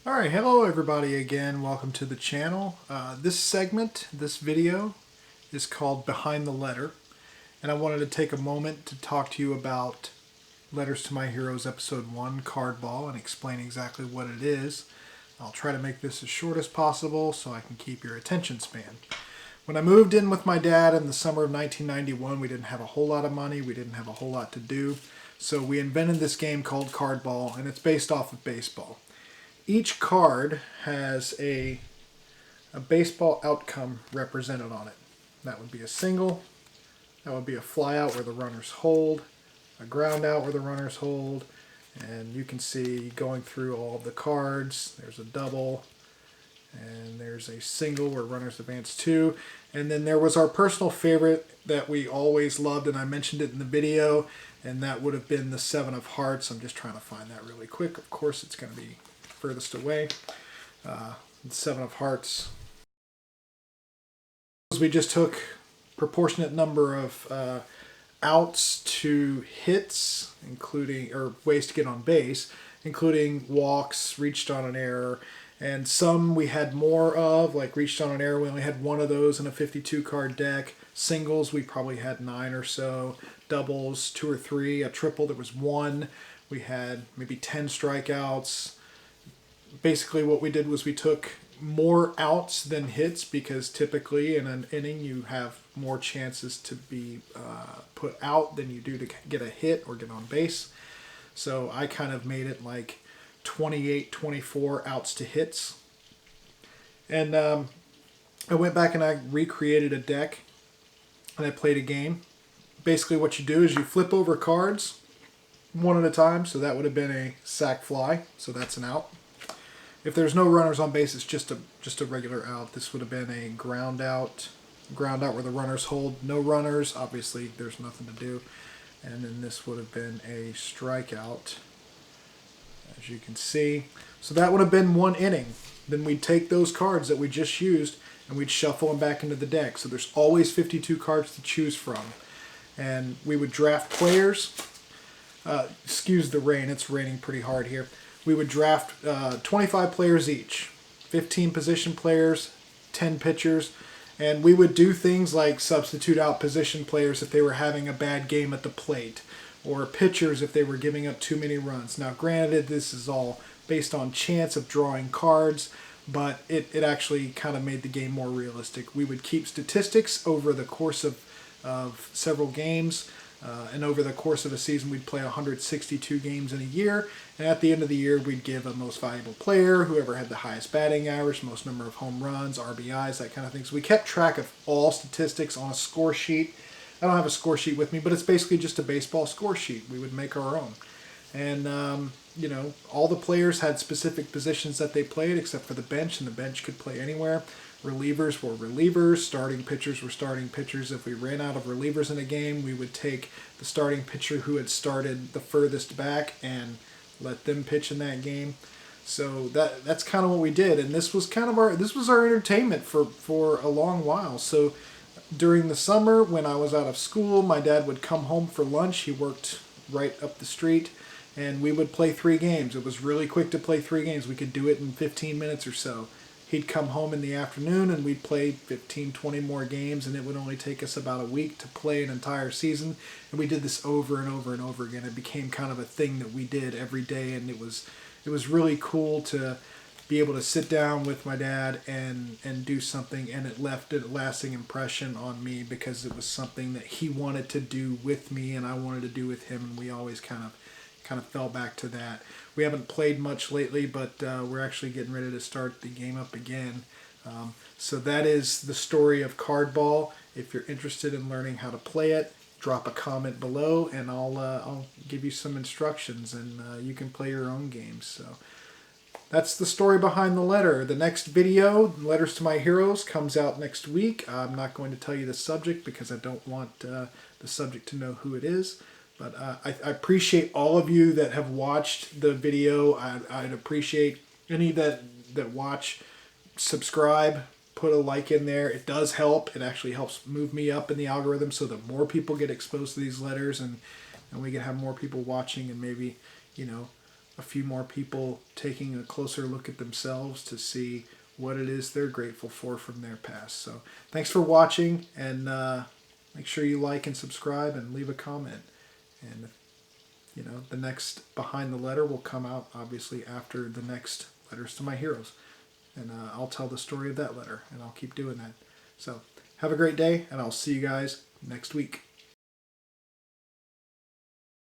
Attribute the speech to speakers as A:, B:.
A: Alright, hello everybody again. Welcome to the channel. This video is called Behind the Letter, and I wanted to take a moment to talk to you about Letters to My Heroes Episode 1, Cardball, and explain exactly what it is. I'll try to make this as short as possible so I can keep your attention span. When I moved in with my dad in the summer of 1991, we didn't have a whole lot of money, we didn't have a whole lot to do, so we invented this game called Cardball, and it's based off of baseball. Each card has a baseball outcome represented on it. That would be a single, that would be a fly out where the runners hold, a ground out where the runners hold, and you can see going through all of the cards, there's a double, and there's a single where runners advance two, and then there was our personal favorite that we always loved, and I mentioned it in the video, and that would have been the Seven of Hearts. I'm just trying to find that really quick. Of course it's going to be furthest away. The Seven of Hearts. We just took proportionate number of outs to hits, including, or ways to get on base, including walks, reached on an error, and some we had more of, like reached on an error. We only had one of those in a 52 card deck. Singles, we probably had 9 or so. Doubles, 2 or 3. A triple, there was 1. We had maybe 10 strikeouts. Basically what we did was we took more outs than hits, because typically in an inning you have more chances to be put out than you do to get a hit or get on base. So I kind of made it like 28, 24 outs to hits. And I went back and I recreated a deck and I played a game. Basically what you do is you flip over cards one at a time. So that would have been a sac fly, so that's an out. If there's no runners on base, it's just a regular out. This would have been a ground out where the runners hold. No runners, obviously there's nothing to do. And then this would have been a strikeout, as you can see. So that would have been one inning. Then we'd take those cards that we just used and we'd shuffle them back into the deck. So there's always 52 cards to choose from. And we would draft players. Excuse the rain, it's raining pretty hard here. We would draft 25 players each, 15 position players, 10 pitchers, and we would do things like substitute out position players if they were having a bad game at the plate, or pitchers if they were giving up too many runs. Now granted, this is all based on chance of drawing cards, but it actually kind of made the game more realistic. We would keep statistics over the course of several games. And over the course of a season, we'd play 162 games in a year. And at the end of the year, we'd give a most valuable player, whoever had the highest batting average, most number of home runs, RBIs, that kind of thing. So we kept track of all statistics on a score sheet. I don't have a score sheet with me, but it's basically just a baseball score sheet. We would make our own. And, you know, all the players had specific positions that they played, except for the bench, and the bench could play anywhere. Relievers were relievers, starting pitchers were starting pitchers. If we ran out of relievers in a game, we would take the starting pitcher who had started the furthest back and let them pitch in that game. So that's kind of what we did, and this was kind of our entertainment for a long while. So during the summer when I was out of school, my dad would come home for lunch. He worked right up the street, and we would play 3 games. It was really quick to play 3 games. We could do it in 15 minutes or so. He'd come home in the afternoon and we'd play 15, 20 more games, and it would only take us about a week to play an entire season. And we did this over and over and over again. It became kind of a thing that we did every day, and it was really cool to be able to sit down with my dad and do something, and it left a lasting impression on me because it was something that he wanted to do with me and I wanted to do with him, and we always kind of fell back to that. We haven't played much lately, but we're actually getting ready to start the game up again. So that is the story of Cardball. If you're interested in learning how to play it, drop a comment below, and I'll give you some instructions, and you can play your own games. So that's the story behind the letter. The next video, Letters to My Heroes, comes out next week. I'm not going to tell you the subject because I don't want the subject to know who it is. But I appreciate all of you that have watched the video. I'd appreciate any that watch, subscribe, put a like in there. It does help. It actually helps move me up in the algorithm so that more people get exposed to these letters, and we can have more people watching, and maybe, you know, a few more people taking a closer look at themselves to see what it is they're grateful for from their past. So thanks for watching, and make sure you like and subscribe and leave a comment. And the next Behind the Letter will come out obviously after the next Letters to My Heroes. And I'll tell the story of that letter, and I'll keep doing that. So have a great day, and I'll see you guys next week.